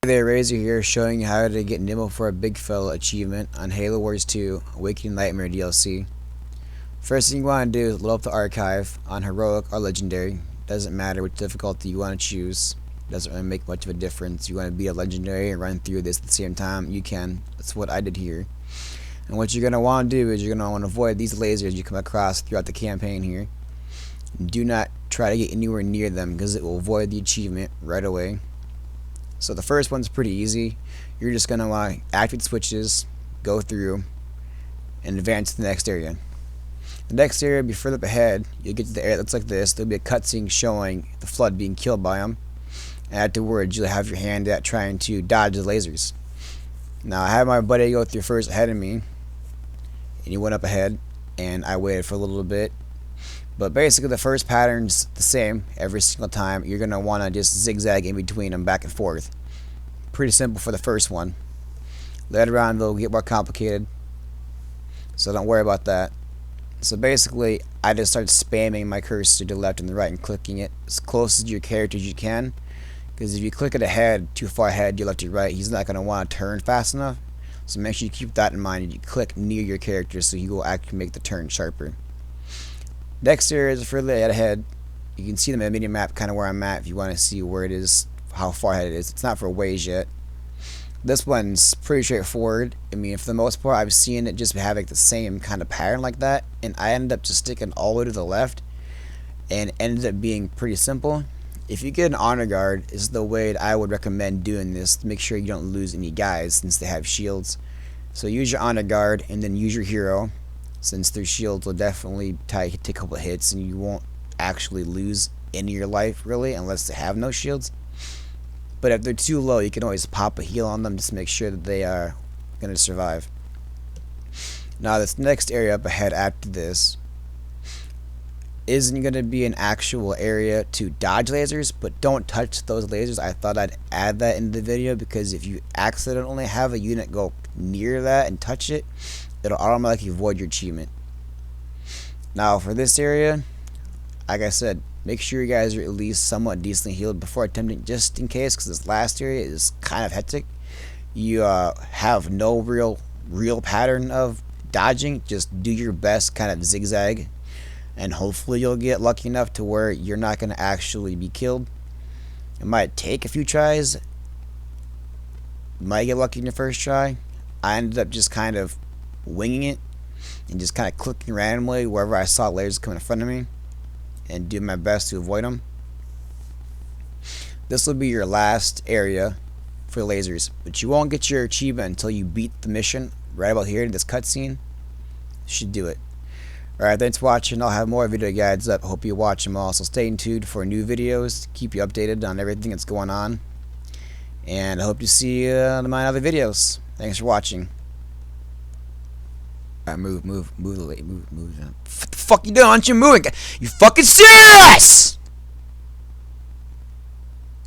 Hey there, Razor here, showing you how to get Nimble for a Big Fella achievement on Halo Wars 2 Awakening Nightmare DLC. First thing you want to do is load up the archive on Heroic or Legendary. Doesn't matter which difficulty you want to choose. Doesn't really make much of a difference. You want to be a Legendary and run through this at the same time, you can. That's what I did here. And what you're going to want to do is you're going to want to avoid these lasers you come across throughout the campaign here. Do not try to get anywhere near them because it will void the achievement right away. So the first one's pretty easy. You're just going to want to activate switches, go through, and advance to the next area. The next area will be further up ahead. You'll get to the area that looks like this. There'll be a cutscene showing the Flood being killed by them. And afterwards, you'll have your hand out trying to dodge the lasers. Now, I had my buddy go through first ahead of me, and he went up ahead, and I waited for a little bit. But basically, the first pattern's the same every single time. You're going to want to just zigzag in between them back and forth. Pretty simple for the first one. Later on, they'll get more complicated, so don't worry about that. So basically, I just start spamming my cursor to the left and the right and clicking it as close to your character as you can. Because if you click it ahead, too far ahead, your left to your right, he's not going to want to turn fast enough. So make sure you keep that in mind and you click near your character so he will actually make the turn sharper. Next area is further ahead. You can see the mini map kind of where I'm at if you want to see where it is, how far ahead it is. It's not for a ways yet. This one's pretty straightforward. I mean, for the most part, I've seen it just having the same kind of pattern like that, and I ended up just sticking all the way to the left, and it ended up being pretty simple. If you get an honor guard, is the way that I would recommend doing this to make sure you don't lose any guys since they have shields. So use your honor guard and then use your hero, since their shields will definitely take a couple of hits and you won't actually lose any of your life really unless they have no shields. But if they're too low, you can always pop a heal on them just to make sure that they are going to survive. Now this next area up ahead after this isn't going to be an actual area to dodge lasers, but don't touch those lasers. I thought I'd add that in the video because if you accidentally have a unit go near that and touch it, it'll automatically void your achievement. Now for this area, like I said, make sure you guys are at least somewhat decently healed before attempting, just in case, because this last area is kind of hectic. You have no real pattern of dodging. Just do your best, kind of zigzag, and hopefully you'll get lucky enough to where you're not going to actually be killed. It might take a few tries. You might get lucky in your first try. I ended up just kind of winging it and just kind of clicking randomly wherever I saw lasers coming in front of me and do my best to avoid them. This will be your last area for lasers, but you won't get your achievement until you beat the mission right about here in this cutscene. Should do it. Alright, thanks for watching. I'll have more video guides up. Hope you watch them all. So stay tuned for new videos to keep you updated on everything that's going on. And I hope to see you in my other videos. Thanks for watching. Alright, move. What the fuck you doing? Aren't you moving? You fucking serious?